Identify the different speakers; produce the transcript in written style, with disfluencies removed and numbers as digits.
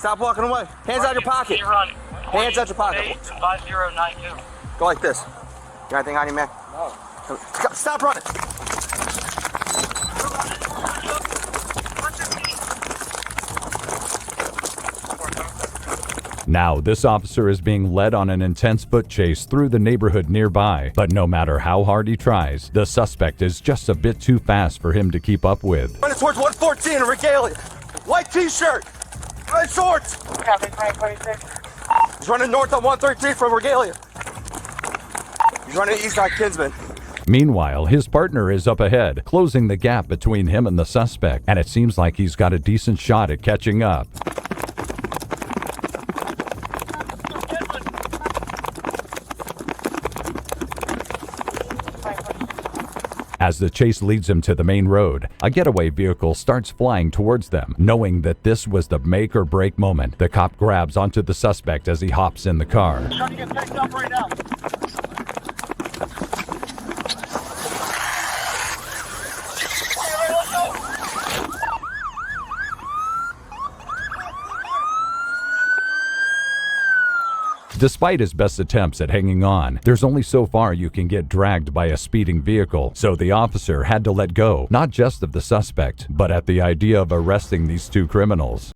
Speaker 1: Stop walking away. Hands out your pocket. Hands out your pocket.
Speaker 2: 5092.
Speaker 1: Go like this. You got anything on you, man?
Speaker 2: No.
Speaker 1: Stop running.
Speaker 3: Now, this officer is being led on an intense foot chase through the neighborhood nearby, but no matter how hard he tries, the suspect is just a bit too fast for him to keep up with.
Speaker 1: Running towards 114 in Regalia. White t-shirt, red shorts.
Speaker 2: Copy, 2026.
Speaker 1: He's running north on 113 from Regalia. He's running east on Kinsman.
Speaker 3: Meanwhile, his partner is up ahead, closing the gap between him and the suspect, and it seems like he's got a decent shot at catching up. As the chase leads him to the main road, a getaway vehicle starts flying towards them. Knowing that this was the make or break moment, the cop grabs onto the suspect as he hops in the car.
Speaker 2: Trying to get picked up right now.
Speaker 3: Despite his best attempts at hanging on, there's only so far you can get dragged by a speeding vehicle, so the officer had to let go, not just of the suspect, but at the idea of arresting these two criminals.